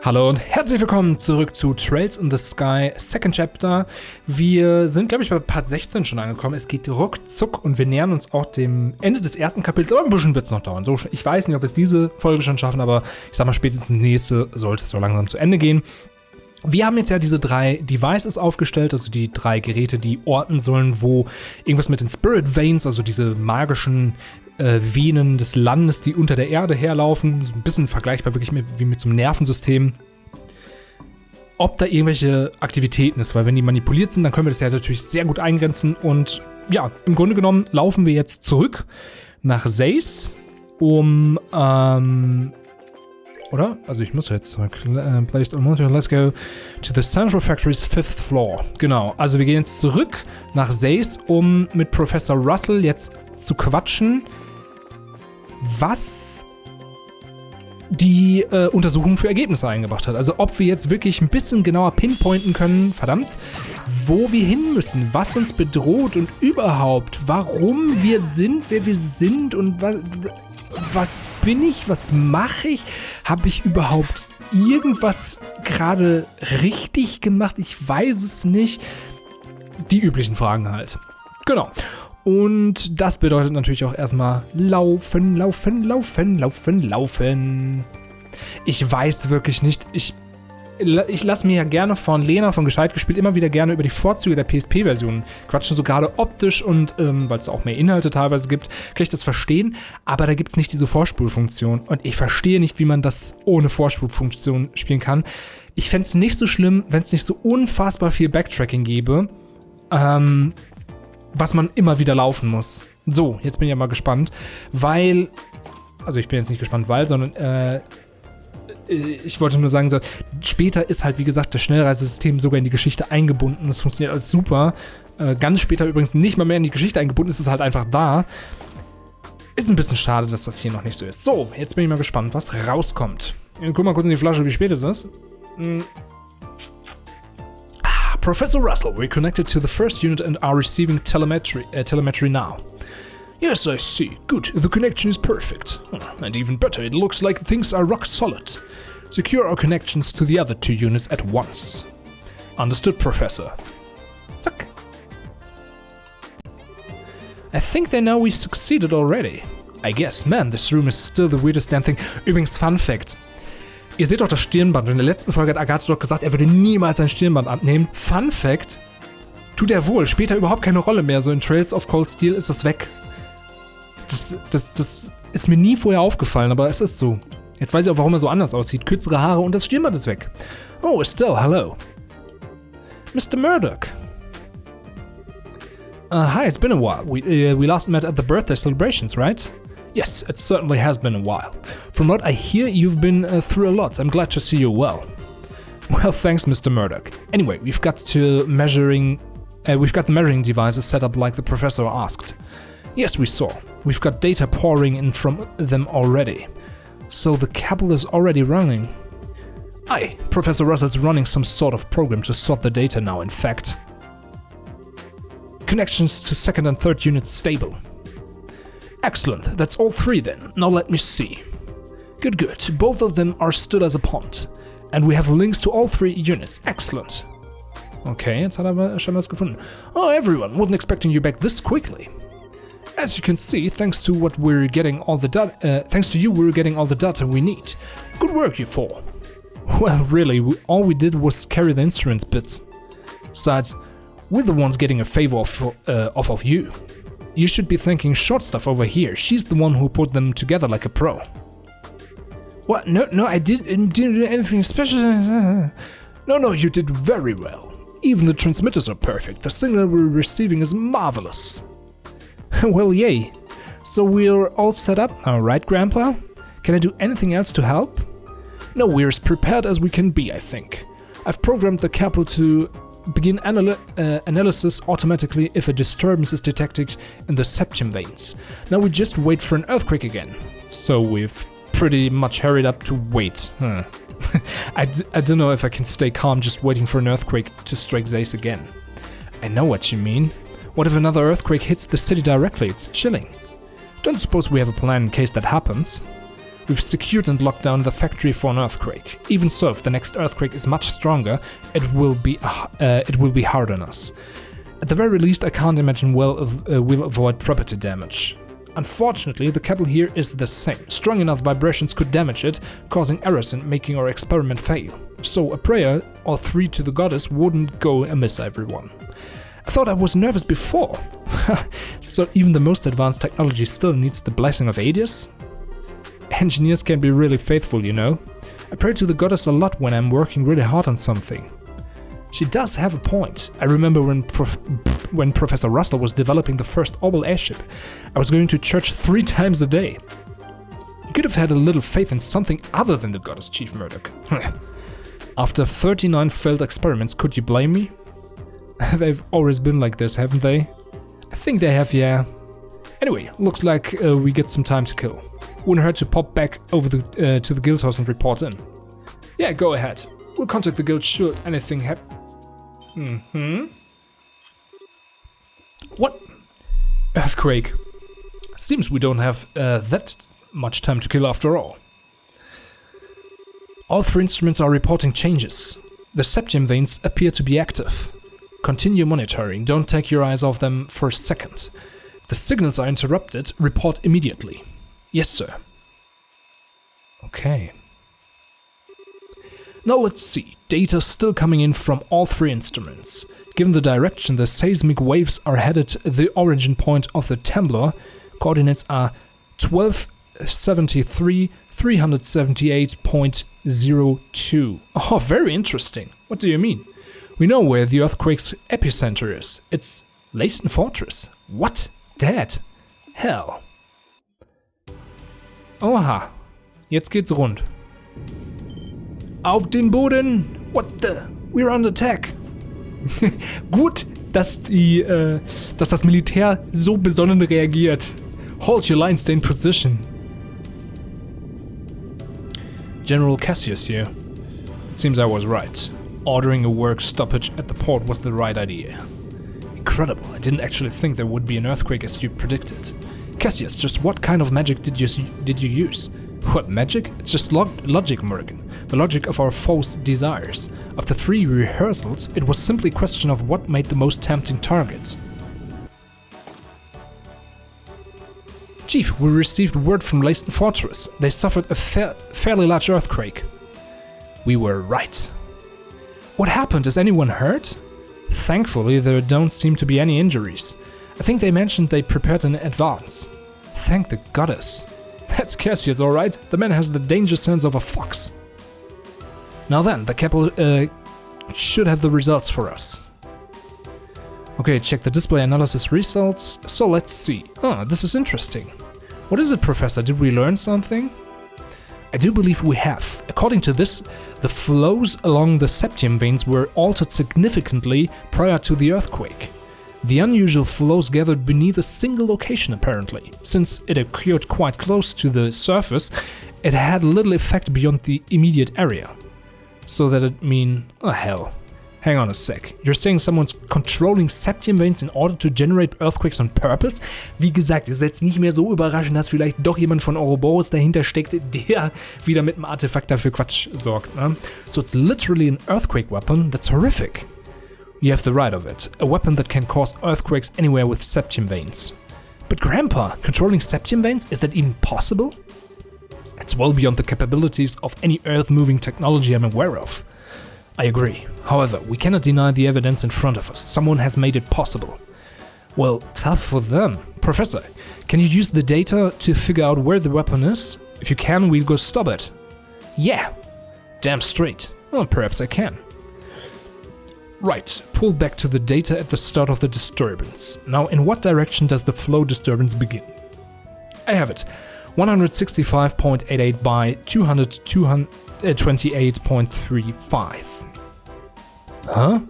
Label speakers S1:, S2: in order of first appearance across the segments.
S1: Hallo und herzlich willkommen zurück zu Trails in the Sky, Second Chapter. Wir sind, glaube ich, bei Part 16 schon angekommen. Es geht ruckzuck und wir nähern uns auch dem Ende des ersten Kapitels. Aber ein bisschen wird es noch dauern. So, ich weiß nicht, ob wir es diese Folge schon schaffen, aber ich sag mal, spätestens nächste sollte es so langsam zu Ende gehen. Wir haben jetzt ja diese 3 Devices aufgestellt, also die 3 Geräte, die orten sollen, wo irgendwas mit den Spirit Veins, also diese magischen Venen des Landes, die unter der Erde herlaufen, so ein bisschen vergleichbar wirklich wie mit so einem Nervensystem, ob da irgendwelche Aktivitäten ist, weil wenn die manipuliert sind, dann können wir das ja natürlich sehr gut eingrenzen und ja, im Grunde genommen laufen wir jetzt zurück nach Seis, oder? Also ich muss jetzt zurück. Let's go to the Central Factory's 5th floor. Genau, also wir gehen jetzt zurück nach Seis, um mit Professor Russell jetzt zu quatschen, was die Untersuchung für Ergebnisse eingebracht hat. Also ob wir jetzt wirklich ein bisschen genauer pinpointen können, verdammt, wo wir hin müssen, was uns bedroht und überhaupt, warum wir sind, wer wir sind und was bin ich, was mache ich, habe ich überhaupt irgendwas gerade richtig gemacht, ich weiß es nicht. Die üblichen Fragen halt. Genau. Und das bedeutet natürlich auch erstmal laufen. Ich weiß wirklich nicht, ich lasse mir ja gerne von Lena von Gescheit gespielt immer wieder gerne über die Vorzüge der PSP-Version quatschen, so gerade optisch und weil es auch mehr Inhalte teilweise gibt, kann ich das verstehen, aber da gibt es nicht diese Vorspulfunktion und ich verstehe nicht, wie man das ohne Vorspulfunktion spielen kann. Ich fände es nicht so schlimm, wenn es nicht so unfassbar viel Backtracking gäbe, was man immer wieder laufen muss. So, jetzt bin ich ja mal gespannt, weil, also ich bin jetzt nicht gespannt, sondern ich wollte nur sagen, so, später ist halt, wie gesagt, das Schnellreisesystem sogar in die Geschichte eingebunden. Das funktioniert alles super. Ganz später übrigens nicht mal mehr in die Geschichte eingebunden, ist es halt einfach da. Ist ein bisschen schade, dass das hier noch nicht so ist. So, jetzt bin ich mal gespannt, was rauskommt. Guck mal kurz in die Flasche, wie spät ist es? Professor Russell, we're connected to the first unit and are receiving telemetry now. Yes, I see. Good. The connection is perfect. And even better, it looks like things are rock solid. Secure our connections to the other 2 units at once. Understood, Professor. Zack. I think they know we succeeded already. I guess, man, this room is still the weirdest damn thing. Übrigens, Fun Fact. Ihr seht doch das Stirnband. In der letzten Folge hat Agathe doch gesagt, er würde niemals sein Stirnband abnehmen. Fun Fact. Tut er wohl. Später überhaupt keine Rolle mehr. So in Trails of Cold Steel ist das weg. Das ist mir nie vorher aufgefallen, aber es ist so. Jetzt weiß ich auch, warum er so anders aussieht. Kürzere Haare und das Stirnband ist weg. Oh, Estelle, hello. Mr. Murdoch. Hi, it's been a while. We last met at the birthday celebrations, right? Yes, it certainly has been a while. From what I hear, you've been through a lot. I'm glad to see you well. Well, thanks, Mr. Murdoch. Anyway, we've got the measuring devices set up like the professor asked. Yes, we saw. We've got data pouring in from them already. So the cabal is already running. Aye, Professor Russell's running some sort of program to sort the data now, in fact. Connections to 2nd and 3rd units stable. Excellent, that's all 3 then. Now let me see. Good. Both of them are stood as a pond. And we have links to all 3 units. Excellent. Okay, jetzt hat er schon was gefunden. Oh, everyone, wasn't expecting you back this quickly. As you can see, thanks to you, we're getting all the data we need. Good work, you 4. Well, really, all we did was carry the instruments bits. Besides, we're the ones getting a favor off of you. You should be thanking Short Stuff over here. She's the one who put them together like a pro. What? No, I didn't do anything special. No, you did very well. Even the transmitters are perfect. The signal we're receiving is marvelous. Well, yay. So we're all set up now, right, Grandpa? Can I do anything else to help? No, we're as prepared as we can be, I think. I've programmed the Capel to begin analysis automatically if a disturbance is detected in the septum veins. Now we just wait for an earthquake again. So we've pretty much hurried up to wait. I don't know if I can stay calm just waiting for an earthquake to strike Zeiss again. I know what you mean. What if another earthquake hits the city directly? It's chilling. Don't suppose we have a plan in case that happens? We've secured and locked down the factory for an earthquake. Even so, if the next earthquake is much stronger, it will be hard on us. At the very least, I can't imagine we'll avoid property damage. Unfortunately, the Kapitel here is the same. Strong enough vibrations could damage it, causing errors and making our experiment fail. So a prayer or 3 to the goddess wouldn't go amiss, everyone. I thought I was nervous before. So even the most advanced technology still needs the blessing of einiges? Engineers can be really faithful, you know. I pray to the goddess a lot when I'm working really hard on something. She does have a point. I remember when Professor Russell was developing the first orbital airship, I was going to church 3 times a day. You could have had a little faith in something other than the goddess, Chief Murdoch. After 39 failed experiments, could you blame me? They've always been like this, haven't they? I think they have, yeah. Anyway, looks like we get some time to kill. Wouldn't hurt to pop back over to the guild house and report in. Yeah, go ahead. We'll contact the guild should anything happen. What? Earthquake. Seems we don't have that much time to kill after all. All 3 instruments are reporting changes. The septium veins appear to be active. Continue monitoring, don't take your eyes off them for a second. If the signals are interrupted, report immediately. Yes, sir. Okay. Now let's see. Data still coming in from all 3 instruments. Given the direction the seismic waves are headed, the origin point of the temblor coordinates are 1273, 378.02. Oh, very interesting. What do you mean? We know where the earthquake's epicenter is. It's Leisten Fortress. What? Dad? Hell. Oha. Jetzt geht's rund. Auf den Boden! What the? We're under attack! Gut, dass das Militär so besonnen reagiert. Hold your line, stay in position. General Cassius here. It seems I was right. Ordering a work stoppage at the port was the right idea. Incredible, I didn't actually think there would be an earthquake as you predicted. Cassius, just what kind of magic did you use? What magic? It's just logic, Morgan. The logic of our foe's desires. After 3 rehearsals, it was simply a question of what made the most tempting target. Chief, we received word from Leisten Fortress. They suffered a fairly large earthquake. We were right. What happened? Is anyone hurt? Thankfully, there don't seem to be any injuries. I think they mentioned they prepared in advance. Thank the goddess. That's Cassius, alright. The man has the danger sense of a fox. Now then, the Kapitel should have the results for us. Okay, check the display analysis results. So let's see. Oh, this is interesting. What is it, Professor? Did we learn something? I do believe we have. According to this, the flows along the septium veins were altered significantly prior to the earthquake. The unusual flows gathered beneath a single location apparently. Since it occurred quite close to the surface, it had little effect beyond the immediate area. So that it mean... oh hell. Hang on a sec. You're saying someone's controlling septium veins in order to generate earthquakes on purpose? Wie gesagt, ist jetzt nicht mehr so überraschend, dass vielleicht doch jemand von Ouroboros dahinter steckt, der wieder mit einem Artefakt dafür Quatsch sorgt. Ne? So it's literally an earthquake weapon? That's horrific. You have the right of it. A weapon that can cause earthquakes anywhere with septium veins. But Grandpa, controlling septium veins? Is that even possible? It's well beyond the capabilities of any earth-moving technology I'm aware of. I agree. However, we cannot deny the evidence in front of us. Someone has made it possible. Well, tough for them. Professor, can you use the data to figure out where the weapon is? If you can, we'll go stop it. Yeah. Damn straight. Well, perhaps I can. Right, pull back to the data at the start of the disturbance. Now, in what direction does the flow disturbance begin? I have it. 165.88 by 228.35. Huh?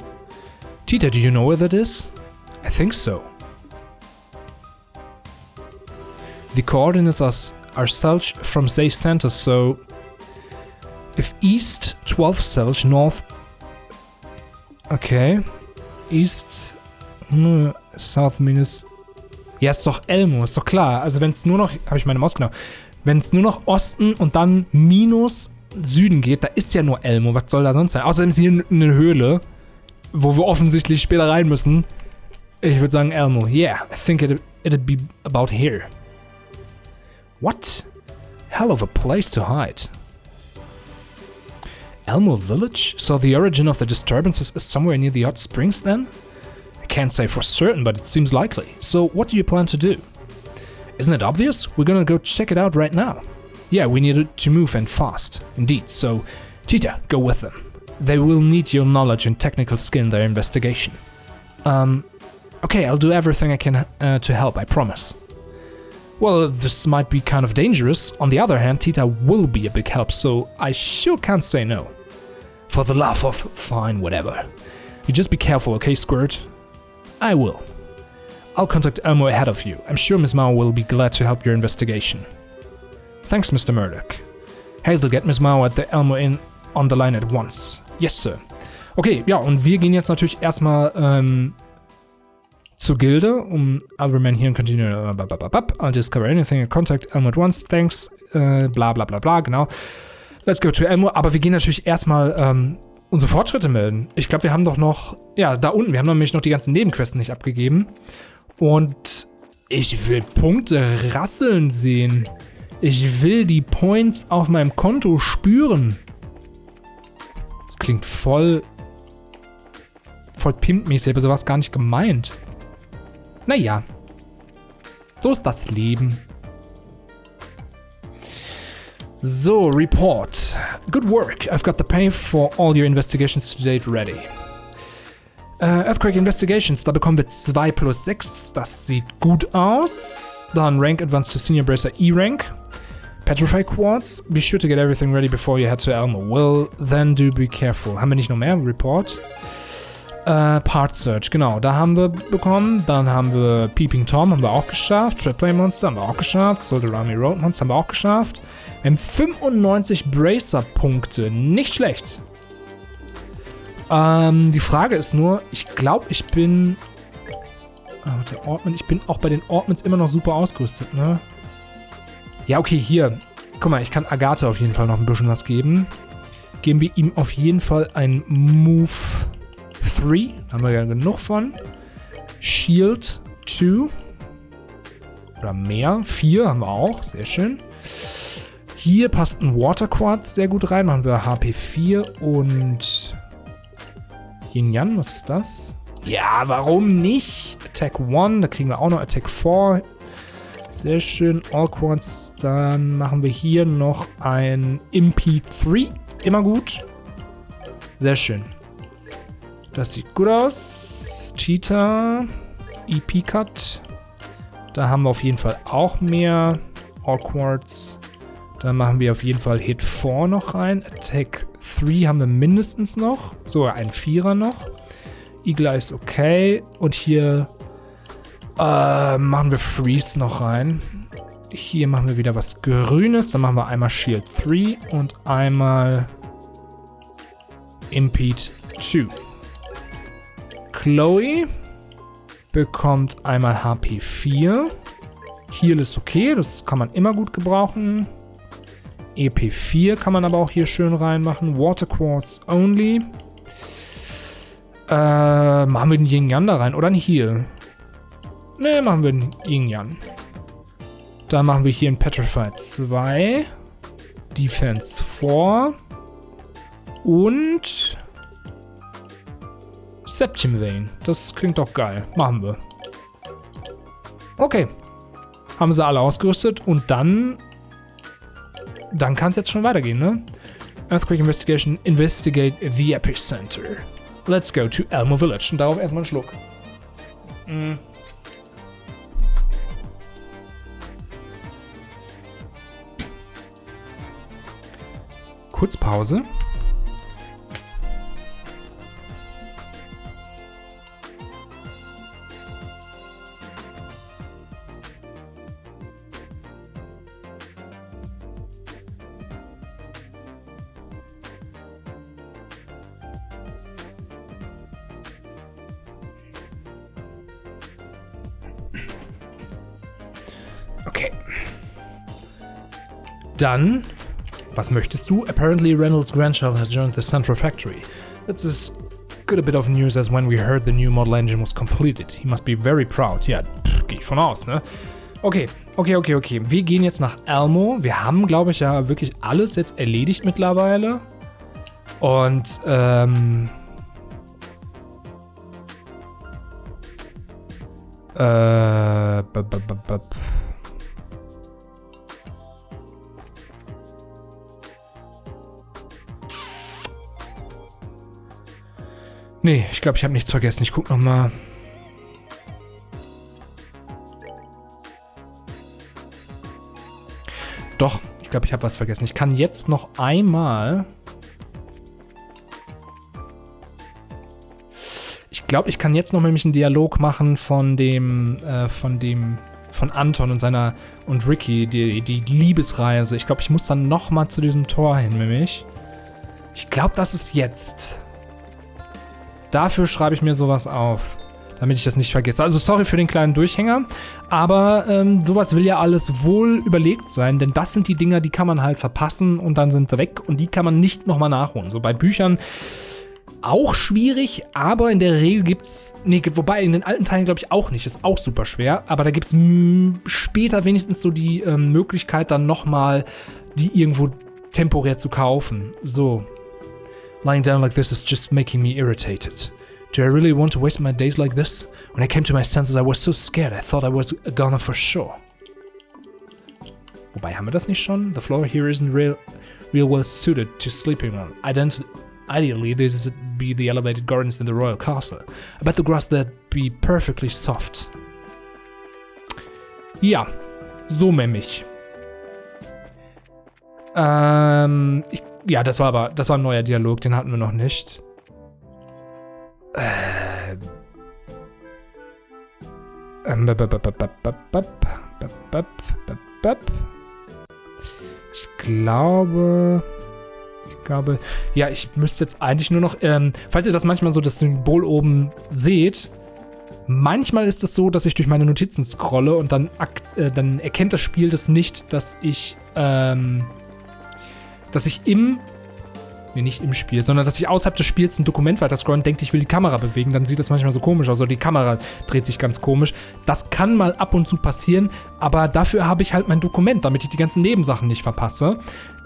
S1: Tita, do you know where that is? I think so. The coordinates are Celsius from Zay center, so if east 12 Celsius, north. Okay. East, south minus. Ja, ist doch Elmo, ist doch klar. Also wenn es nur noch, habe ich meine Maus genau. Wenn es nur noch Osten und dann minus Süden geht, da ist ja nur Elmo. Was soll da sonst sein? Außerdem ist hier eine Höhle, wo wir offensichtlich später rein müssen. Ich würde sagen Elmo. Yeah, I think it'd be about here. What? Hell of a place to hide. Elmo Village? So the origin of the disturbances is somewhere near the hot springs then? I can't say for certain, but it seems likely. So what do you plan to do? Isn't it obvious? We're gonna go check it out right now. Yeah, we need to move and fast. Indeed, so Cheetah, go with them. They will need your knowledge and technical skill in their investigation. Okay, I'll do everything I can to help, I promise. Well, this might be kind of dangerous. On the other hand, Cheetah will be a big help, so I sure can't say no. For the love of... fine, whatever. You just be careful, okay, Squirt? I will. I'll contact Elmo ahead of you. I'm sure Miss Mao will be glad to help your investigation. Thanks, Mr. Murdoch. Hazel, get Miss Mao at the Elmo Inn on the line at once. Yes, sir. Okay, ja, und wir gehen jetzt natürlich erstmal zur Gilde, other men here and continue, I'll discover anything and contact Elmo at once, thanks, bla bla bla bla, genau. Let's go to Elmo, aber wir gehen natürlich erstmal unsere Fortschritte melden. Ich glaube, wir haben doch noch, ja, da unten, wir haben nämlich noch die ganzen Nebenquests nicht abgegeben. Und ich will Punkte rasseln sehen. Ich will die Points auf meinem Konto spüren. Das klingt voll pimpmäßig, aber sowas gar nicht gemeint. Naja, so ist das Leben. So, Report. Good work. I've got the pay for all your investigations to date ready. Earthquake Investigations, da bekommen wir 2+6. Das sieht gut aus. Dann Rank Advanced to Senior Bracer E-Rank. Petrify Quartz. Be sure to get everything ready before you head to Elmo. Well, then do be careful. Haben wir nicht noch mehr? Report. Part Search, genau, da haben wir bekommen. Dann haben wir Peeping Tom, haben wir auch geschafft. Trap Play Monster haben wir auch geschafft. Soldier Army Road Monster haben wir auch geschafft. Wir haben 95 Bracer-Punkte. Nicht schlecht. Die Frage ist nur, ich glaube, ich bin... der Ortman, ich bin auch bei den Ortmans immer noch super ausgerüstet, ne? Ja, okay, hier. Guck mal, ich kann Agathe auf jeden Fall noch ein bisschen was geben. Geben wir ihm auf jeden Fall ein Move 3. Da haben wir ja genug von. Shield 2. Oder mehr. 4 haben wir auch. Sehr schön. Hier passt ein Water Quartz sehr gut rein. Machen wir HP 4 und... Yin-Yan, was ist das? Ja, warum nicht? Attack 1, da kriegen wir auch noch Attack 4. Sehr schön. All Quartz. Dann machen wir hier noch ein MP3. Immer gut. Sehr schön. Das sieht gut aus. Cheetah. EP Cut. Da haben wir auf jeden Fall auch mehr. All Quartz. Dann machen wir auf jeden Fall Hit 4 noch rein. Attack 3 haben wir mindestens noch. Sogar ein 4er noch. Eagle Eye ist okay. Und hier machen wir Freeze noch rein. Hier machen wir wieder was Grünes. Dann machen wir einmal Shield 3 und einmal Impede 2. Chloe bekommt einmal HP 4. Heal ist okay, das kann man immer gut gebrauchen. EP 4 kann man aber auch hier schön reinmachen. Water Quartz only. Machen wir den Yin-Yan da rein oder ein Heal? Ne, machen wir den Yin-Yan. Dann machen wir hier ein Petrify 2. Defense 4. Und Septim Vein. Das klingt doch geil. Machen wir. Okay. Haben sie alle ausgerüstet und dann kann es jetzt schon weitergehen, ne? Earthquake Investigation. Investigate the Epicenter. Let's go to Elmo Village. Und darauf erstmal einen Schluck. Kurz Pause. Okay. Dann, was möchtest du? Apparently Reynolds' grandchild has joined the Central Factory. That's as good a bit of news as when we heard the new model engine was completed. He must be very proud. Ja, gehe ich von aus, ne? Okay. Wir gehen jetzt nach Elmo. Wir haben, glaube ich, ja wirklich alles jetzt erledigt mittlerweile. Und, Nee, ich glaube, ich habe nichts vergessen. Ich guck nochmal. Doch, ich glaube, ich habe was vergessen. Ich kann jetzt noch einmal... Ich glaube, ich kann jetzt noch nämlich einen Dialog machen von Anton und Ricky, die Liebesreise. Ich glaube, ich muss dann nochmal zu diesem Tor hin, nämlich. Ich glaube, das ist jetzt. Dafür schreibe ich mir sowas auf, damit ich das nicht vergesse. Also sorry für den kleinen Durchhänger, aber sowas will ja alles wohl überlegt sein, denn das sind die Dinger, die kann man halt verpassen und dann sind sie weg und die kann man nicht nochmal nachholen. So bei Büchern auch schwierig, aber in der Regel gibt's, wobei in den alten Teilen glaube ich auch nicht, ist auch super schwer, aber da gibt's später wenigstens so die Möglichkeit dann nochmal die irgendwo temporär zu kaufen. So. Lying down like this is just making me irritated. Do I really want to waste my days like this? When I came to my senses, I was so scared, I thought I was a goner for sure. Wobei, haben wir das nicht schon? The floor here isn't real well suited to sleeping on. Ideally, this would be the elevated gardens in the royal castle. I bet the grass there'd be perfectly soft. Ja, so nämlich. Ja, das war ein neuer Dialog, den hatten wir noch nicht. Ich glaube, ja, ich müsste jetzt eigentlich nur noch, falls ihr das manchmal so das Symbol oben seht, manchmal ist es so, dass ich durch meine Notizen scrolle und dann erkennt das Spiel das nicht, dass ich nicht im Spiel, sondern dass ich außerhalb des Spiels ein Dokument weiter scrollen und denke, ich will die Kamera bewegen, dann sieht das manchmal so komisch aus, oder die Kamera dreht sich ganz komisch. Das kann mal ab und zu passieren, aber dafür habe ich halt mein Dokument, damit ich die ganzen Nebensachen nicht verpasse.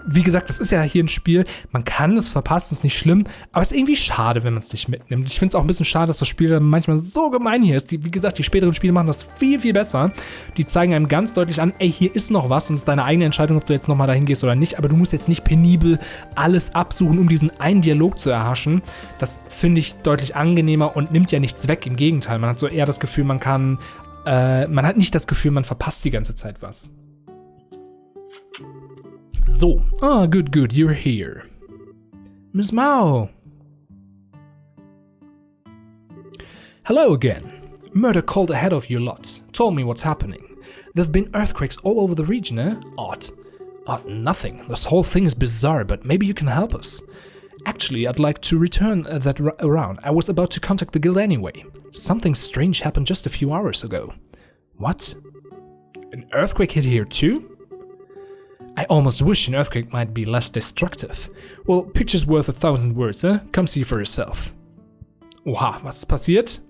S1: Wie gesagt, das ist ja hier ein Spiel, man kann es verpassen, ist nicht schlimm, aber es ist irgendwie schade, wenn man es nicht mitnimmt. Ich finde es auch ein bisschen schade, dass das Spiel dann manchmal so gemein hier ist. Wie gesagt, die späteren Spiele machen das viel, viel besser. Die zeigen einem ganz deutlich an, ey, hier ist noch was und es ist deine eigene Entscheidung, ob du jetzt nochmal dahin gehst oder nicht, aber du musst jetzt nicht penibel alles absuchen, um diesen einen Dialog zu erhaschen. Das finde ich deutlich angenehmer und nimmt ja nichts weg, im Gegenteil. Man hat so eher das Gefühl, man hat nicht das Gefühl, man verpasst die ganze Zeit was. So. Ah, good, you're here. Miss Mao. Hello again. Murder called ahead of you lot. Told me what's happening. There've been earthquakes all over the region, eh? Odd. Nothing. This whole thing is bizarre, but maybe you can help us. Actually, I'd like to return that around. I was about to contact the guild anyway. Something strange happened just a few hours ago. What? An earthquake hit here too? I almost wish an earthquake might be less destructive. Well, picture's worth 1,000 words, eh? Come see for yourself. Oha, was ist passiert?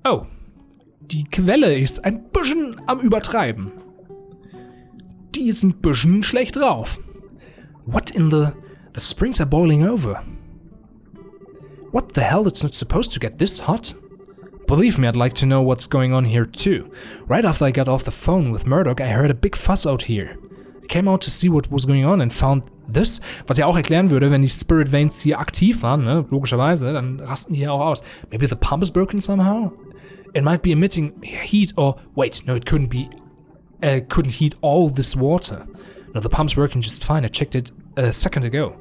S1: Oh, die Quelle ist ein bisschen am Übertreiben. Die ist ein bisschen schlecht drauf. What in the springs are boiling over? What the hell, it's not supposed to get this hot? Believe me, I'd like to know what's going on here too. Right after I got off the phone with Murdoch, I heard a big fuss out here. I came out to see what was going on and found this. Was ja auch erklären würde, wenn die Spirit Veins hier aktiv waren, ne? Logischerweise, dann rasten die hier auch aus. Maybe the pump is broken somehow? It might be emitting heat or... Wait, no, it couldn't be... couldn't heat all this water. No, the pump's working just fine. I checked it a second ago.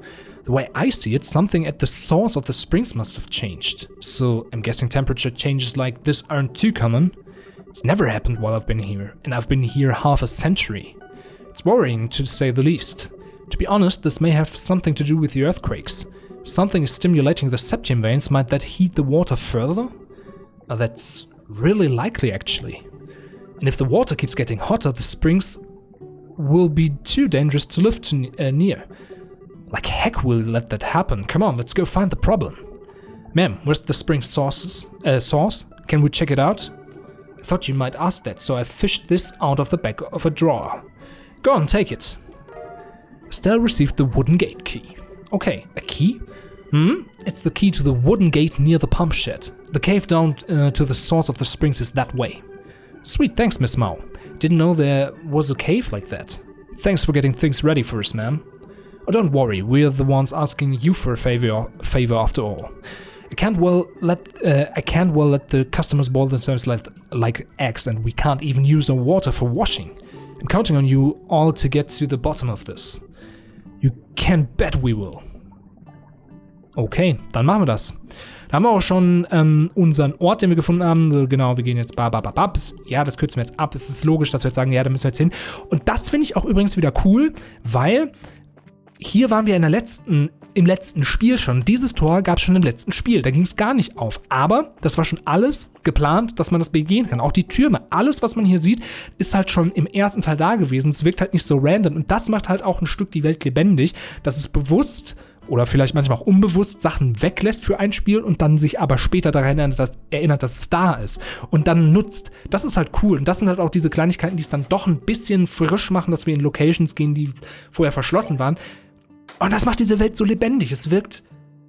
S1: The way I see it, something at the source of the springs must have changed. So, I'm guessing temperature changes like this aren't too common. It's never happened while I've been here, and I've been here half a century. It's worrying, to say the least. To be honest, this may have something to do with the earthquakes. If something is stimulating the septum veins, might that heat the water further? That's really likely, actually. And if the water keeps getting hotter, the springs will be too dangerous to live too near. Like heck we'll let that happen. Come on, let's go find the problem. Ma'am, where's the spring sauce? Can we check it out? I thought you might ask that, so I fished this out of the back of a drawer. Go on, take it. Estelle received the wooden gate key. Okay, a key? It's the key to the wooden gate near the pump shed. The cave down to the source of the springs is that way. Sweet, thanks, Miss Mao. Didn't know there was a cave like that. Thanks for getting things ready for us, ma'am. Oh, don't worry, we're the ones asking you for a favor after all. I can't well let the customers boil themselves like eggs, and we can't even use our water for washing. I'm counting on you all to get to the bottom of this. You can bet we will. Okay, dann machen wir das. Da haben wir auch schon unseren Ort, den wir gefunden haben. So, genau, wir gehen jetzt ja, das kürzen wir jetzt ab. Es ist logisch, dass wir jetzt sagen, ja, da müssen wir jetzt hin. Und das finde ich auch übrigens wieder cool, weil hier waren wir im letzten Spiel schon. Dieses Tor gab es schon im letzten Spiel. Da ging es gar nicht auf. Aber das war schon alles geplant, dass man das begehen kann. Auch die Türme, alles, was man hier sieht, ist halt schon im ersten Teil da gewesen. Es wirkt halt nicht so random. Und das macht halt auch ein Stück die Welt lebendig, dass es bewusst oder vielleicht manchmal auch unbewusst Sachen weglässt für ein Spiel und dann sich aber später daran erinnert, dass es da ist und dann nutzt. Das ist halt cool. Und das sind halt auch diese Kleinigkeiten, die es dann doch ein bisschen frisch machen, dass wir in Locations gehen, die vorher verschlossen waren. Und das macht diese Welt so lebendig. Es wirkt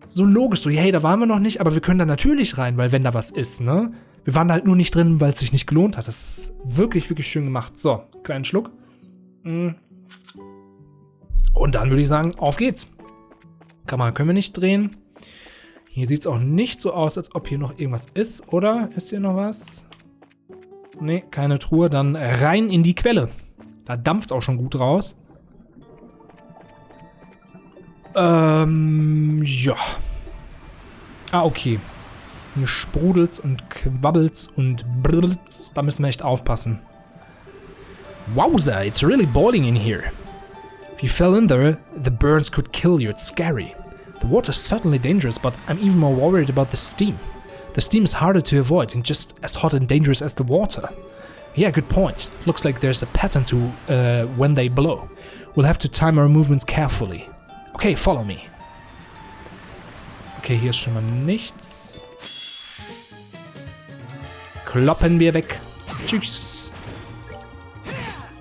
S1: so logisch, so, hey, da waren wir noch nicht, aber wir können da natürlich rein, weil wenn da was ist, ne? Wir waren da halt nur nicht drin, weil es sich nicht gelohnt hat. Das ist wirklich, wirklich schön gemacht. So, kleinen Schluck. Und dann würde ich sagen, auf geht's. Kamera können wir nicht drehen. Hier sieht es auch nicht so aus, als ob hier noch irgendwas ist, oder? Ist hier noch was? Nee, keine Truhe. Dann rein in die Quelle. Da dampft es auch schon gut raus. Ja. Ah, okay. Hier sprudelt's und quabbelt's und brrrt's. Da müssen wir echt aufpassen. Wowza, it's really boiling in here. If you fell in there, the burns could kill you. It's scary. The water's certainly dangerous, but I'm even more worried about the steam. The steam is harder to avoid and just as hot and dangerous as the water. Yeah, good point. Looks like there's a pattern to when they blow. We'll have to time our movements carefully. Okay, follow me. Okay, hier ist schon mal nichts. Kloppen wir weg. Tschüss.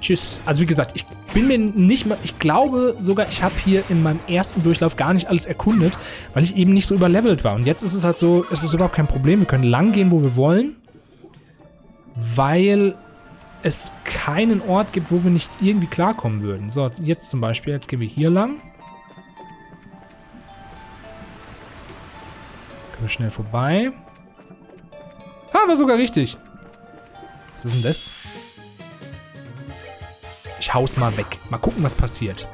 S1: Tschüss. Also wie gesagt, ich bin mir nicht mal... Ich glaube sogar, ich habe hier in meinem ersten Durchlauf gar nicht alles erkundet, weil ich eben nicht so überlevelt war. Und jetzt ist es halt so, es ist überhaupt kein Problem. Wir können lang gehen, wo wir wollen, weil es keinen Ort gibt, wo wir nicht irgendwie klarkommen würden. So, jetzt zum Beispiel, jetzt gehen wir hier lang. Können wir schnell vorbei. Ah, war sogar richtig. Was ist denn das? Ich hau's mal weg. Mal gucken, was passiert.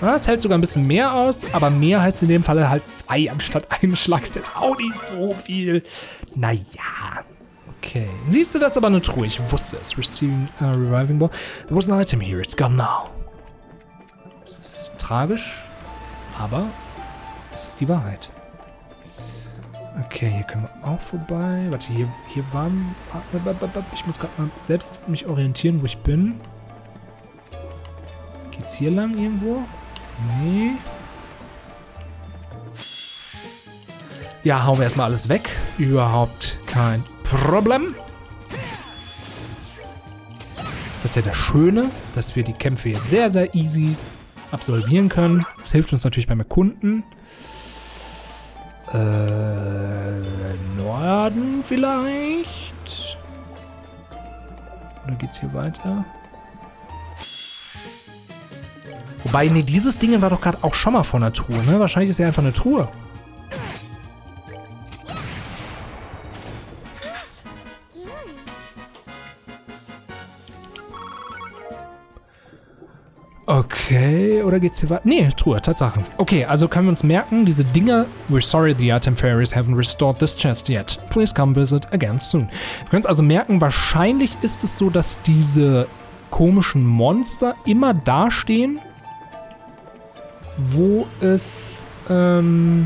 S1: Ja, es hält sogar ein bisschen mehr aus, aber mehr heißt in dem Fall halt 2 anstatt 1 Schlag. Ist jetzt auch nicht so viel. Naja. Okay. Siehst du, das ist aber eine Truhe. Ich wusste es. Receiving Reviving Ball. There was an item here. It's gone now. Das ist tragisch, aber es ist die Wahrheit. Okay, hier können wir auch vorbei. Warte, hier waren... Ich muss gerade mal selbst mich orientieren, wo ich bin. Geht's hier lang irgendwo? Nee. Ja, hauen wir erstmal alles weg. Überhaupt kein Problem. Das ist ja das Schöne, dass wir die Kämpfe hier sehr, sehr easy absolvieren können. Das hilft uns natürlich beim Erkunden. Norden vielleicht? Oder geht's hier weiter? Wobei, nee, dieses Ding war doch gerade auch schon mal vor einer Truhe, ne? Wahrscheinlich ist ja einfach eine Truhe. Okay, oder geht's hier weiter? Nee, Truhe, Tatsache. Okay, also können wir uns merken, diese Dinger... We're sorry the item fairies haven't restored this chest yet. Please come visit again soon. Wir können uns also merken, wahrscheinlich ist es so, dass diese komischen Monster immer da stehen, wo es... Okay,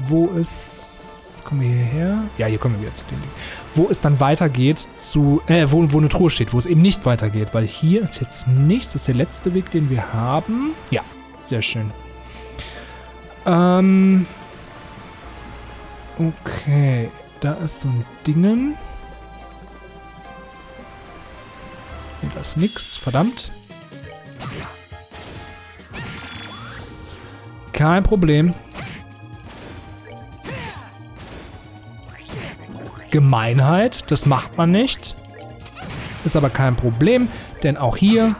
S1: wo es... Kommen wir hierher? Ja, hier kommen wir wieder zu den Dingen. wo es dann weitergeht zu, wo eine Truhe steht, wo es eben nicht weitergeht, weil hier ist jetzt nichts, das ist der letzte Weg, den wir haben. Ja, sehr schön. Okay, da ist so ein Dingen. Hier, da ist nix, verdammt. Kein Problem. Gemeinheit, das macht man nicht. Ist aber kein Problem, denn auch hier,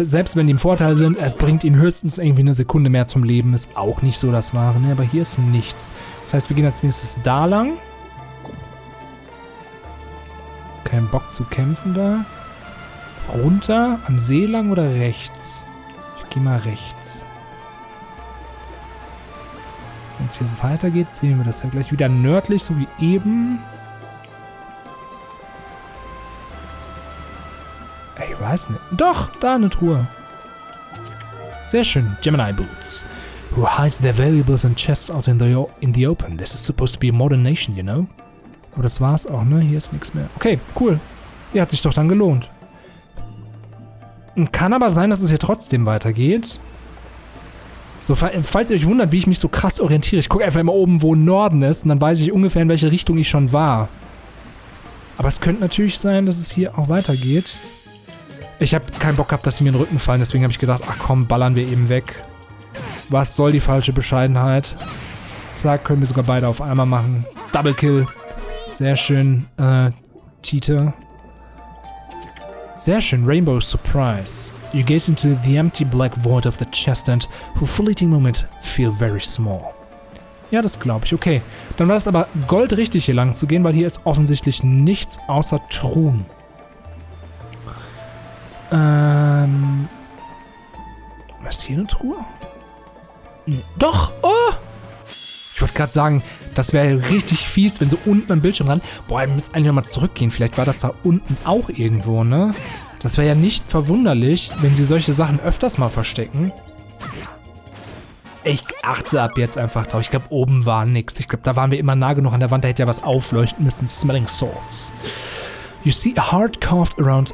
S1: selbst wenn die im Vorteil sind, es bringt ihnen höchstens irgendwie eine Sekunde mehr zum Leben, ist auch nicht so das Wahre, ne? Aber hier ist nichts. Das heißt, wir gehen als nächstes da lang. Kein Bock zu kämpfen da. Runter, am See lang oder rechts? Ich gehe mal rechts. Wenn es hier weitergeht, sehen wir das ja gleich wieder nördlich, so wie eben. Ich weiß nicht. Doch, da eine Truhe. Sehr schön. Gemini Boots. Who hides their valuables and chests out in the open. This is supposed to be a modern nation, you know? Aber das war's auch, ne? Hier ist nichts mehr. Okay, cool. Hier hat sich doch dann gelohnt. Kann aber sein, dass es hier trotzdem weitergeht. So, falls ihr euch wundert, wie ich mich so krass orientiere, ich gucke einfach immer oben, wo Norden ist, und dann weiß ich ungefähr, in welche Richtung ich schon war. Aber es könnte natürlich sein, dass es hier auch weitergeht. Ich habe keinen Bock gehabt, dass sie mir in den Rücken fallen, deswegen habe ich gedacht, ach komm, ballern wir eben weg. Was soll die falsche Bescheidenheit? Zack, können wir sogar beide auf einmal machen. Double Kill. Sehr schön, Tite. Sehr schön, Rainbow Surprise. You gaze into the empty black void of the chest and for a fleeting moment feel very small. Ja, das glaube ich. Okay, dann war es aber goldrichtig, hier lang zu gehen, weil hier ist offensichtlich nichts außer Truhen. Ist hier eine Truhe? Nee. Doch! Oh! Ich wollte gerade sagen, das wäre richtig fies, wenn so unten am Bildschirm dran. Boah, wir müssen eigentlich nochmal zurückgehen. Vielleicht war das da unten auch irgendwo, ne? Das wäre ja nicht verwunderlich, wenn sie solche Sachen öfters mal verstecken. Ich achte ab jetzt einfach drauf. Ich glaube, oben war nichts. Ich glaube, da waren wir immer nah genug an der Wand. Da hätte ja was aufleuchten müssen. Smelling salts. You see a heart carved around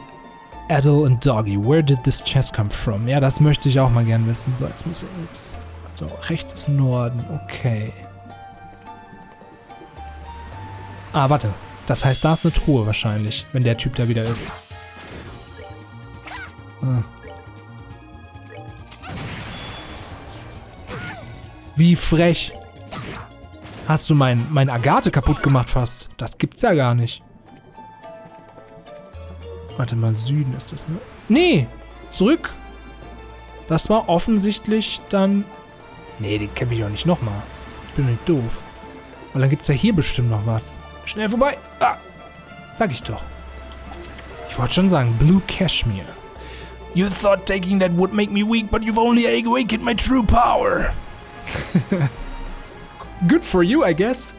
S1: Adel and Doggy. Where did this chest come from? Ja, das möchte ich auch mal gern wissen. So, jetzt muss ich jetzt... So, rechts ist Norden. Okay. Ah, warte. Das heißt, da ist eine Truhe wahrscheinlich, wenn der Typ da wieder ist. Ah. Wie frech. Hast du mein Agathe kaputt gemacht fast? Das gibt's ja gar nicht. Warte mal, Süden ist das, ne? Nee, zurück. Das war offensichtlich dann... Nee, den kämpfe ich auch nicht nochmal. Ich bin nicht doof. Weil dann gibt's ja hier bestimmt noch was. Schnell vorbei. Ah, sag ich doch. Ich wollte schon sagen, Blue Cashmere. You thought taking that would make me weak, but you've only awakened my true power. Good for you, I guess.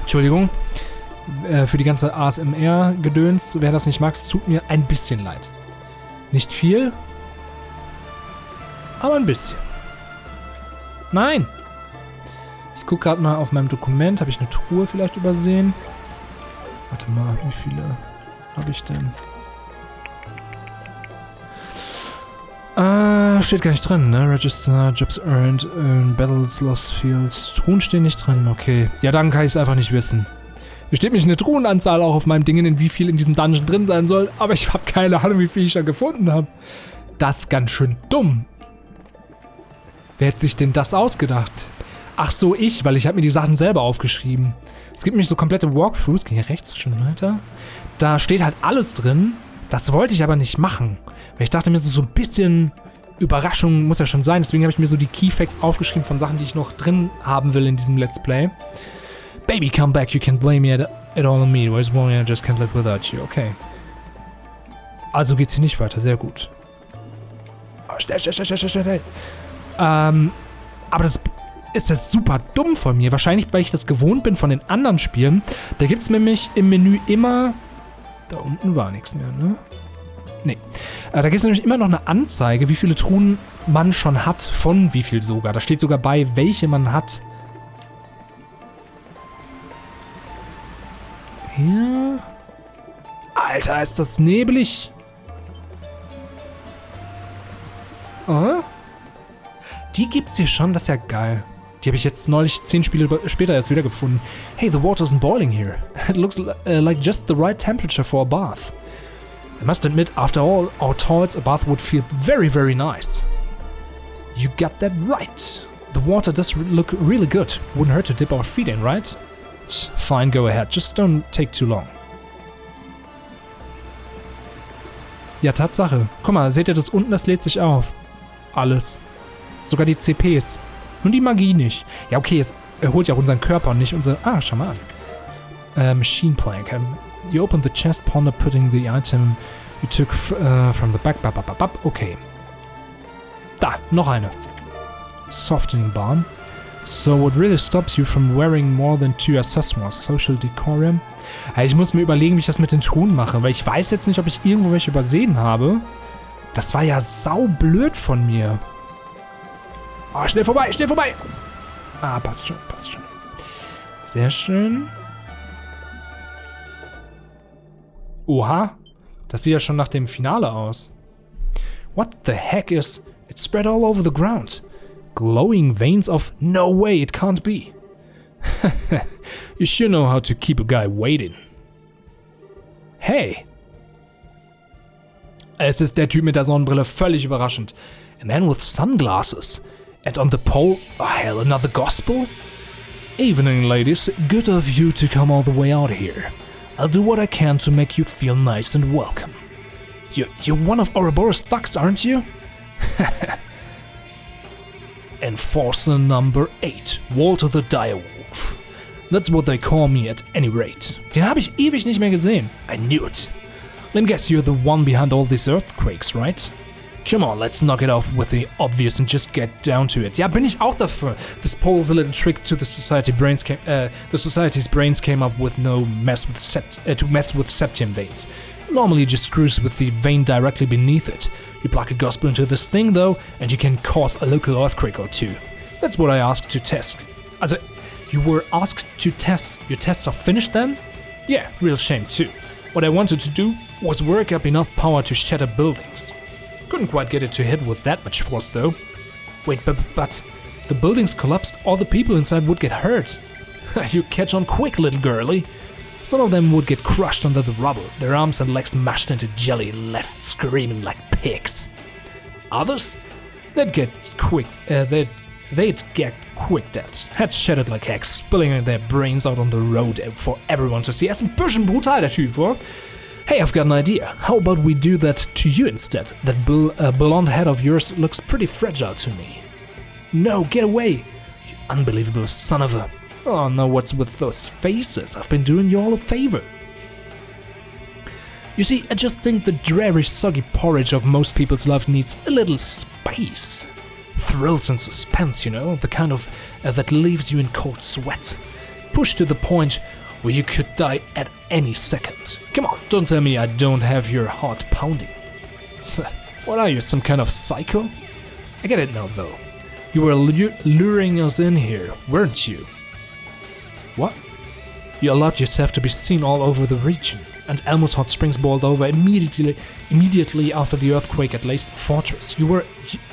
S1: Entschuldigung. Für die ganze ASMR-Gedöns, wer das nicht mag, es tut mir ein bisschen leid. Nicht viel, aber ein bisschen. Nein! Ich gucke gerade mal auf meinem Dokument. Habe ich eine Truhe vielleicht übersehen? Warte mal, wie viele habe ich denn? Steht gar nicht drin, ne? Register, Jobs earned, Battles, Lost Fields. Truhen stehen nicht drin, okay. Ja, dann kann ich es einfach nicht wissen. Hier steht nämlich eine Truhenanzahl auch auf meinem Ding, in wie viel in diesem Dungeon drin sein soll, aber ich habe keine Ahnung, wie viel ich da gefunden habe. Das ist ganz schön dumm. Wer hätte sich denn das ausgedacht? Ach so, ich, weil ich habe mir die Sachen selber aufgeschrieben. Es gibt nämlich so komplette Walkthroughs, geh hier rechts schon weiter. Da steht halt alles drin, das wollte ich aber nicht machen. Weil ich dachte mir so ein bisschen Überraschung muss ja schon sein, deswegen habe ich mir so die Keyfacts aufgeschrieben von Sachen, die ich noch drin haben will in diesem Let's Play. Baby, come back, you can't blame me it all on me. Where's one, I just can't live without you. Okay. Also geht's hier nicht weiter, sehr gut. Oh, schnell. Aber das ist ja super dumm von mir. Wahrscheinlich, weil ich das gewohnt bin von den anderen Spielen. Da gibt's nämlich im Menü immer... Da unten war nichts mehr, ne? Nee. Da gibt es nämlich immer noch eine Anzeige, wie viele Truhen man schon hat, von wie viel sogar. Da steht sogar bei, welche man hat. Hier. Alter, ist das nebelig. Oh? Die gibt's hier schon, das ist ja geil. Die habe ich jetzt neulich 10 Spiele später erst wiedergefunden. Hey, the water isn't boiling here. It looks like just the right temperature for a bath. I must admit, after all our toils, a bath would feel very, very nice. You got that right. The water does look really good. Wouldn't hurt to dip our feet in, right? Fine, go ahead. Just don't take too long. Ja, Tatsache. Guck mal, seht ihr das unten? Das lädt sich auf. Alles. Sogar die CPs. Nur die Magie nicht. Ja, okay, es erholt ja auch unseren Körper und nicht unsere... Ah, schau mal an. Machine Plank. You open the chest, ponder putting the item you took from the back. Okay. Da, noch eine. Softening Balm. So what really stops you from wearing more than 2 accessoires? Social Decorum. Also ich muss mir überlegen, wie ich das mit den Truhen mache, weil ich weiß jetzt nicht, ob ich irgendwo welche übersehen habe. Das war ja saublöd von mir. Oh, schnell vorbei, schnell vorbei! Ah, passt schon, passt schon. Sehr schön. Oha, das sieht ja schon nach dem Finale aus. What the heck is... It's spread all over the ground. Glowing veins of... No way, it can't be. You sure know how to keep a guy waiting. Hey. Es ist der Typ mit der Sonnenbrille, völlig überraschend. A man with sunglasses. And on the pole, oh hell, another gospel? Evening, ladies. Good of you to come all the way out here. I'll do what I can to make you feel nice and welcome. You're one of Ouroboros thugs, aren't you? Enforcer number 8, Walter the Direwolf. That's what they call me at any rate. Den habe ich ewig nicht mehr gesehen. I knew it. Let me guess you're the one behind all these earthquakes, right? Come on, let's knock it off with the obvious and just get down to it. Ja, bin ich auch dafür. This pole's a little trick to the society's brains came up with to mess with septium veins. Normally it just screws with the vein directly beneath it. You plug a gospel into this thing though, and you can cause a local earthquake or two. That's what I asked to test. Also, you were asked to test. Your tests are finished then? Yeah, real shame too. What I wanted to do was work up enough power to shatter buildings. Couldn't quite get it to hit with that much force though. Wait, but the buildings collapsed, all the people inside would get hurt. You catch on quick, little girlie. Some of them would get crushed under the rubble, their arms and legs mashed into jelly, left screaming like pigs. Others? They'd get quick deaths, heads shattered like eggs, spilling their brains out on the road for everyone to see. Er ist ein bisschen brutal, der Typ, oder? Hey, I've got an idea. How about we do that to you instead? That blonde head of yours looks pretty fragile to me. No, get away! You unbelievable son of a... Oh no, what's with those faces? I've been doing you all a favor. You see, I just think the dreary, soggy porridge of most people's life needs a little spice. Thrills and suspense, you know, the kind of that leaves you in cold sweat. Pushed to the point where you could die at any second. Come on, don't tell me I don't have your heart pounding. What are you, some kind of psycho? I get it now, though. You were luring us in here, weren't you? What? You allowed yourself to be seen all over the region, and Elmo's hot springs boiled over immediately after the earthquake at Lace Fortress. You were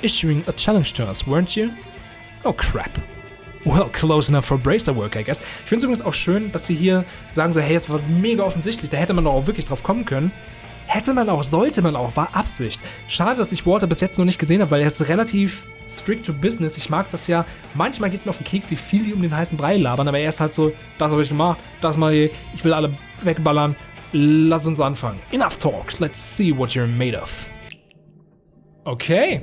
S1: issuing a challenge to us, weren't you? Oh crap. Well, close enough for bracer work, I guess. Ich finde es übrigens auch schön, dass sie hier sagen so, hey, es war mega offensichtlich, da hätte man doch auch wirklich drauf kommen können. Hätte man auch, sollte man auch, war Absicht. Schade, dass ich Walter bis jetzt noch nicht gesehen habe, weil er ist relativ strict to business. Ich mag das ja, manchmal geht es mir auf den Keks, wie viel die um den heißen Brei labern, aber er ist halt so, das habe ich gemacht, das mal hier, ich will alle wegballern, lass uns anfangen. Enough talk, let's see what you're made of. Okay.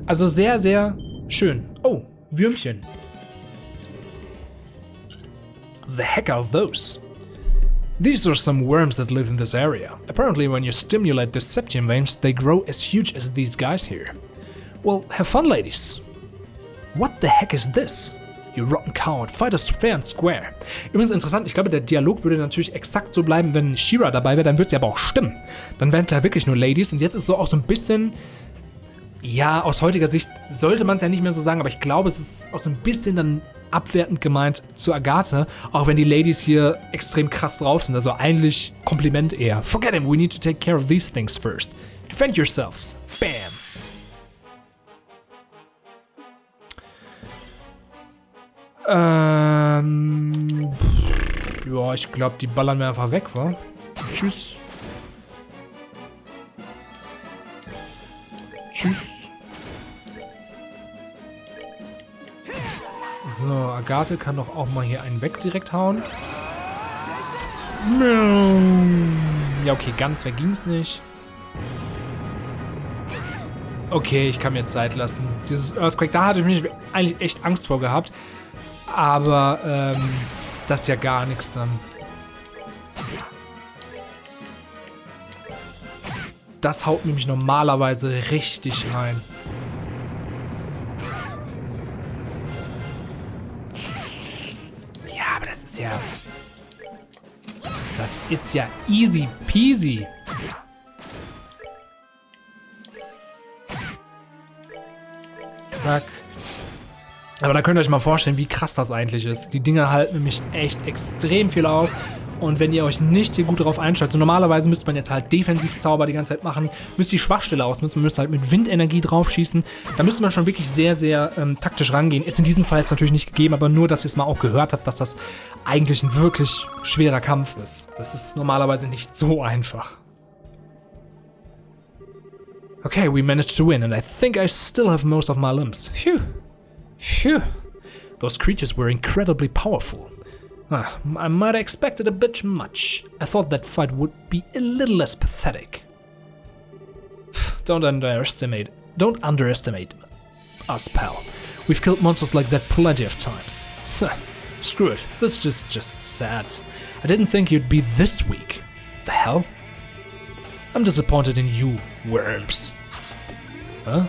S1: Also sehr, sehr schön. Oh, Würmchen. The heck are those? These are some worms that live in this area. Apparently when you stimulate the septium veins, they grow as huge as these guys here. Well, have fun, ladies. What the heck is this? You rotten coward, fight us fair and square. Übrigens interessant, ich glaube, der Dialog würde natürlich exakt so bleiben, wenn She-Ra dabei wäre, dann würde sie aber auch stimmen. Dann wären es ja wirklich nur Ladies und jetzt ist so auch so ein bisschen... Ja, aus heutiger Sicht sollte man es ja nicht mehr so sagen, aber ich glaube, es ist auch so ein bisschen dann abwertend gemeint zu Agathe, auch wenn die Ladies hier extrem krass drauf sind. Also eigentlich Kompliment eher. Forget him, we need to take care of these things first. Defend yourselves. Bam. Ja, ich glaube, die ballern wir einfach weg, wa? Tschüss. Tschüss. So, Agathe kann doch auch mal hier einen weg direkt hauen. Ja, okay, ganz weg ging's nicht. Okay, ich kann mir Zeit lassen. Dieses Earthquake, da hatte ich mich eigentlich echt Angst vor gehabt. Aber, das ist ja gar nichts dann. Das haut nämlich normalerweise richtig rein. Ja, aber das ist ja... Das ist ja easy peasy. Zack. Aber da könnt ihr euch mal vorstellen, wie krass das eigentlich ist. Die Dinger halten nämlich echt extrem viel aus. Und wenn ihr euch nicht hier gut drauf einstellt, so normalerweise müsste man jetzt halt Defensivzauber die ganze Zeit machen, müsst die Schwachstelle ausnutzen, man müsste halt mit Windenergie draufschießen. Da müsste man schon wirklich sehr, sehr taktisch rangehen. Ist in diesem Fall jetzt natürlich nicht gegeben, aber nur, dass ihr es mal auch gehört habt, dass das eigentlich ein wirklich schwerer Kampf ist. Das ist normalerweise nicht so einfach. Okay, we managed to win, and I think I still have most of my limbs. Phew. Phew. Those creatures were incredibly powerful. I might have expected a bit much. I thought that fight would be a little less pathetic. Don't underestimate us, pal. We've killed monsters like that plenty of times. Screw it, this is just sad. I didn't think you'd be this weak. The hell? I'm disappointed in you, worms. Huh?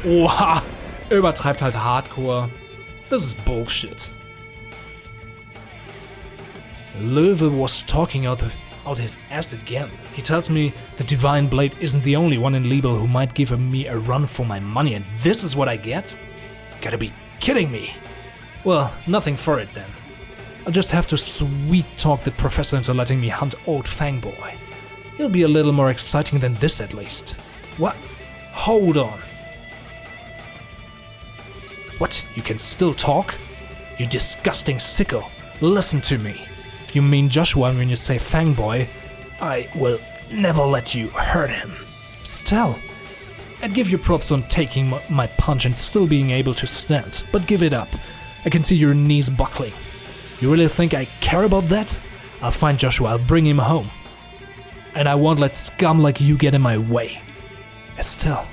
S1: Oha, übertreibt halt hardcore. This is bullshit. Löwe was talking out his ass again. He tells me the Divine Blade isn't the only one in Liebel who might give me a run for my money, and this is what I get? Gotta be kidding me. Well, nothing for it then. I'll just have to sweet-talk the professor into letting me hunt old Fangboy. He'll be a little more exciting than this at least. What? Hold on. What? You can still talk? You disgusting sicko. Listen to me. If you mean Joshua when you say Fangboy, I will never let you hurt him. Still, I'd give you props on taking my punch and still being able to stand, but give it up. I can see your knees buckling. You really think I care about that? I'll find Joshua, I'll bring him home. And I won't let scum like you get in my way. Estelle.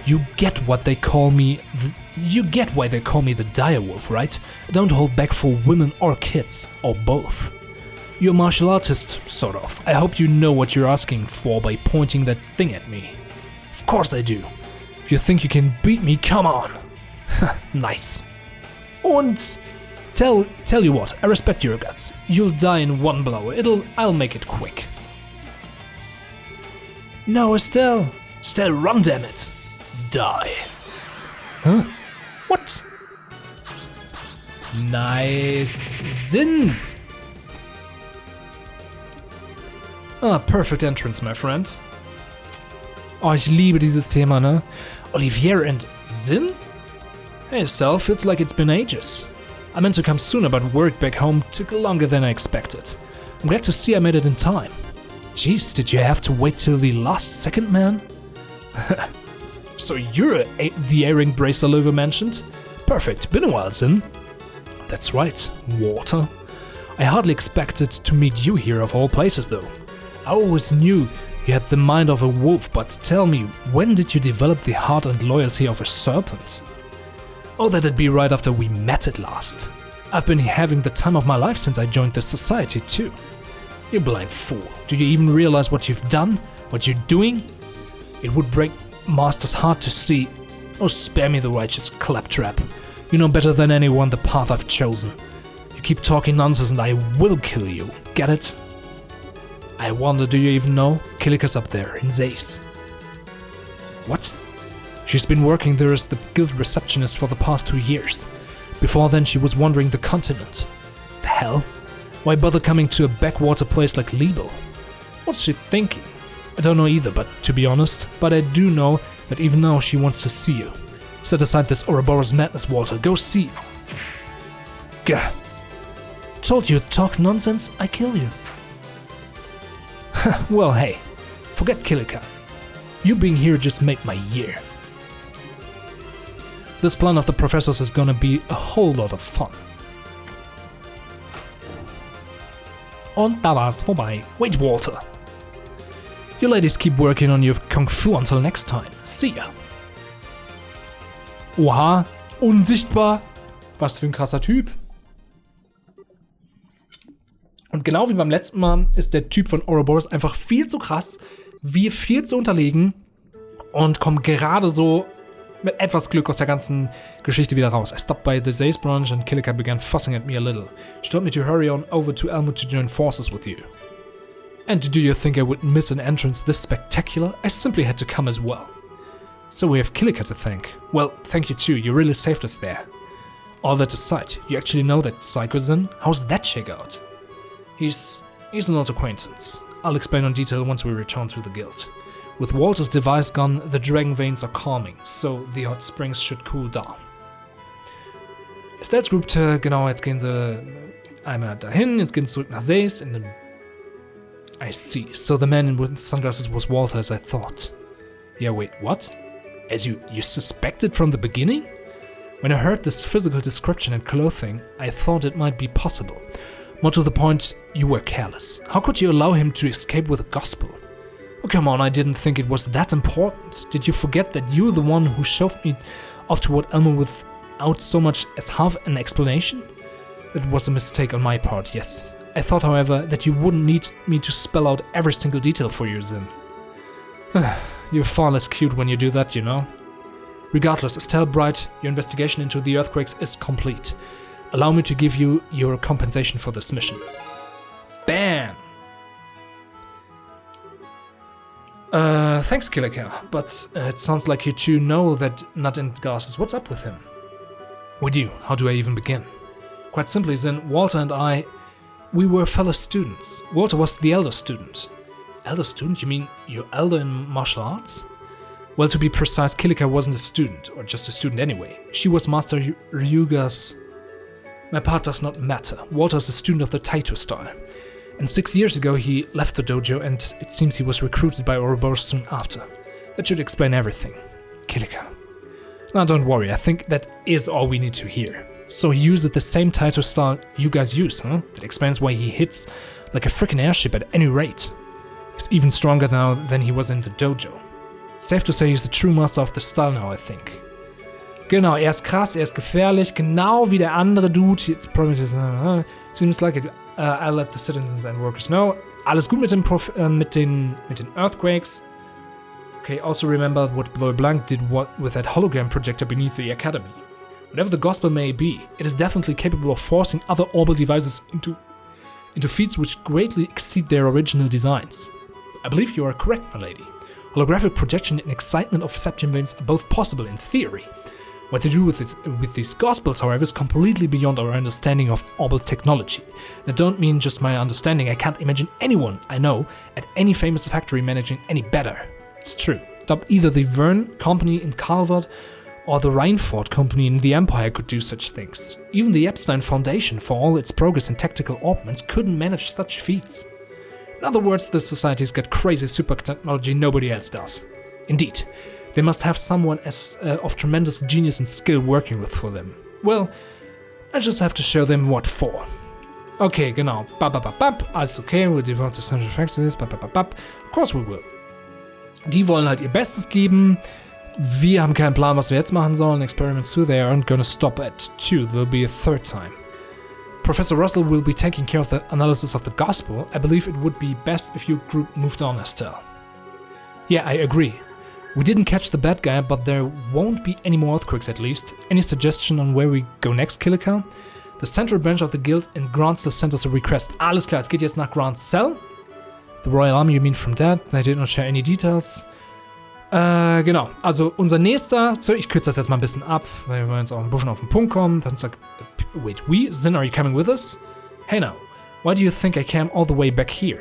S1: You get why they call me the direwolf, right? Don't hold back for women or kids, or both. You're a martial artist, sort of. I hope you know what you're asking for by pointing that thing at me. Of course I do. If you think you can beat me, come on. Nice. Und tell you what, I respect your guts. You'll die in one blow. I'll make it quick. No, Estelle, run, damn it. Die. Huh? What? Nice. Sinn. Ah, perfect entrance, my friend. Oh, ich liebe dieses Thema, ne? Olivier and Sinn? Hey, Estelle, feels like it's been ages. I meant to come sooner, but work back home took longer than I expected. I'm glad to see I made it in time. Jeez, did you have to wait till the last second, man? So you're the earring bracer Löwe mentioned? Perfect, been a while, Sin. That's right, Water. I hardly expected to meet you here of all places, though. I always knew you had the mind of a wolf, but tell me, when did you develop the heart and loyalty of a serpent? Oh, that'd be right after we met at last. I've been having the time of my life since I joined this society, too. You blind fool, do you even realize what you've done? What you're doing? It would break Master's heart to see. Oh, spare me the righteous claptrap. You know better than anyone the path I've chosen. You keep talking nonsense and I will kill you. Get it? I wonder, do you even know? Killiker's up there, in Zace. What? She's been working there as the guild receptionist for the past 2 years. Before then, she was wandering the continent. The hell? Why bother coming to a backwater place like Liebel? What's she thinking? I don't know either, but to be honest, but I do know that even now she wants to see you. Set aside this Ouroboros madness, Walter. Go see. Gah. Told you talk nonsense, I kill you. Well, hey, forget Kilika. You being here just made my year. This plan of the professor's is gonna be a whole lot of fun. Und da war's vorbei. Wait, Walter. You ladies keep working on your Kung Fu until next time. See ya. Oha, unsichtbar. Was für ein krasser Typ. Und genau wie beim letzten Mal ist der Typ von Ouroboros einfach viel zu krass, wir viel zu unterlegen und kommt gerade so mit etwas Glück aus der ganzen Geschichte wieder raus. I stopped by the Zeiss branch and Kilika began fussing at me a little. She told me to hurry on over to Elmo to join forces with you. And do you think I would miss an entrance this spectacular? I simply had to come as well. So we have Kilika to thank. Well, thank you too, you really saved us there. All that aside, you actually know that Psycho's in? How's that check out? He's an old acquaintance. I'll explain in detail once we return to the guild. With Walter's device gone, the dragon veins are calming, so the hot springs should cool down. Estelles groupte, genau, jetzt gehen sie einmal dahin, jetzt gehen sie zurück nach Zeiss in den... I see, so the man in sunglasses was Walter as I thought. Yeah, wait, what? As you suspected from the beginning? When I heard this physical description and clothing, I thought it might be possible. More to the point, you were careless. How could you allow him to escape with the gospel? Oh, come on, I didn't think it was that important. Did you forget that you were the one who shoved me off toward Elmo without so much as half an explanation? It was a mistake on my part, yes. I thought, however, that you wouldn't need me to spell out every single detail for you, Zin. You're far less cute when you do that, you know. Regardless, Estelle Bright, your investigation into the earthquakes is complete. Allow me to give you your compensation for this mission. Bam! Thanks, Kilika, but it sounds like you two know that Nut and Garces. What's up with him? We do. How do I even begin? Quite simply, then, Walter and I, we were fellow students. Walter was the elder student. Elder student? You mean you're elder in martial arts? Well, to be precise, Kilika wasn't a student, or just a student anyway. She was Master Ryuga's... My part does not matter. Walter is a student of the Taito style. And 6 years ago he left the dojo and it seems he was recruited by Ouroboros soon after. That should explain everything. Kilika. Now don't worry, I think that is all we need to hear. So he uses the same Taito style you guys use, huh? That explains why he hits like a freaking airship at any rate. He's even stronger now than he was in the dojo. It's safe to say he's the true master of the style now, I think. Genau, er ist krass, er ist gefährlich, genau wie der andere Dude. Seems like it. I'll let the citizens and workers know. Alles gut mit den Earthquakes. Okay, also remember what Bloy Blanc did with that hologram projector beneath the academy. Whatever the gospel may be, it is definitely capable of forcing other orbital devices into feats which greatly exceed their original designs. I believe you are correct, my lady. Holographic projection and excitement of septum veins are both possible in theory. What to do with these gospels, however, is completely beyond our understanding of orbital technology. I don't mean just my understanding, I can't imagine anyone I know at any famous factory managing any better. It's true. Either the Verne company in Calvert or the Reinford company in the Empire could do such things. Even the Epstein Foundation, for all its progress in tactical armaments, couldn't manage such feats. In other words, the society's got crazy super technology nobody else does. Indeed. They must have someone of tremendous genius and skill working with for them. Well, I just have to show them what for. Okay, genau. Alles okay, we'll devote to central factors. Of course we will. Die wollen halt ihr Bestes geben. Wir haben keinen Plan, was wir jetzt machen sollen. Experiments 2, they aren't gonna stop at 2. There'll be a third time. Professor Russell will be taking care of the analysis of the gospel. I believe it would be best if your group moved on, Estelle. Yeah, I agree. We didn't catch the bad guy, but there won't be any more earthquakes at least. Any suggestion on where we go next, Kilika? The central branch of the guild in Grandcell sent us a request. Alles klar, es geht jetzt nach Grandcell. The Royal Army, you mean from that? They did not share any details. Genau. Also unser nächster, so ich kürze das jetzt mal ein bisschen ab, weil wir jetzt auch ein bisschen auf den Punkt kommen. Dann sagt, wait, Zin, are you coming with us? Hey now, why do you think I came all the way back here?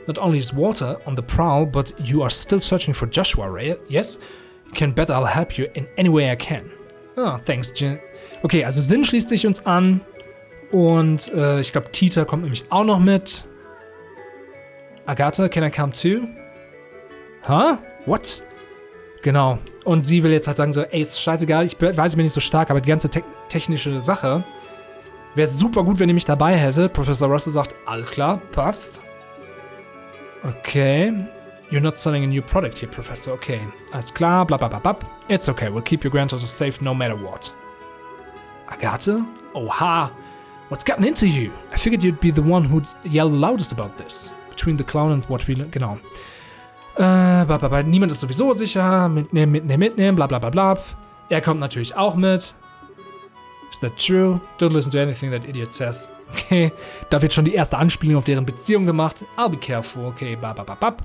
S1: Not only is Walter on the prowl, but you are still searching for Joshua, right? Yes? You can bet I'll help you in any way I can. Oh, thanks, Jin. Okay, also Zin schließt sich uns an. Und ich glaube, Tita kommt nämlich auch noch mit. Agatha, can I come too? Huh? What? Genau. Und sie will jetzt halt sagen so, ey, ist scheißegal, ich weiß, ich bin nicht so stark, aber die ganze technische Sache wäre super gut, wenn ihr mich dabei hättet. Professor Russell sagt, alles klar, passt. Okay. You're not selling a new product here, Professor. Okay. Alles klar, bla bla bla bla. It's okay, we'll keep your granddaughter safe no matter what. Agatha? Oha. What's gotten into you? I figured you'd be the one who'd yell loudest about this. Between the clown and what we... Genau. Niemand ist sowieso sicher. Mitnehmen, bla bla bla bla. Er kommt natürlich auch mit. Is that true? Don't listen to anything that idiot says. Okay. Da wird schon die erste Anspielung auf deren Beziehung gemacht. I'll be careful. Okay, bap.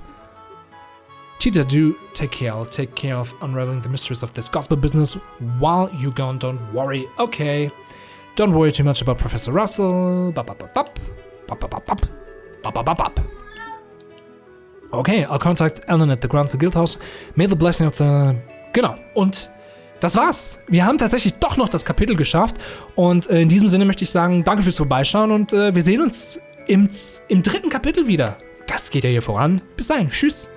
S1: Tita, do take care. I'll take care of unraveling the mysteries of this gospel business while you gone. Don't worry. Okay. Don't worry too much about Professor Russell. Okay, I'll contact Alan at the Grounds Guild House. May the blessing of the... Genau. Und das war's. Wir haben tatsächlich doch noch das Kapitel geschafft. Und in diesem Sinne möchte ich sagen, danke fürs Vorbeischauen und wir sehen uns im dritten Kapitel wieder. Das geht ja hier voran. Bis dahin. Tschüss.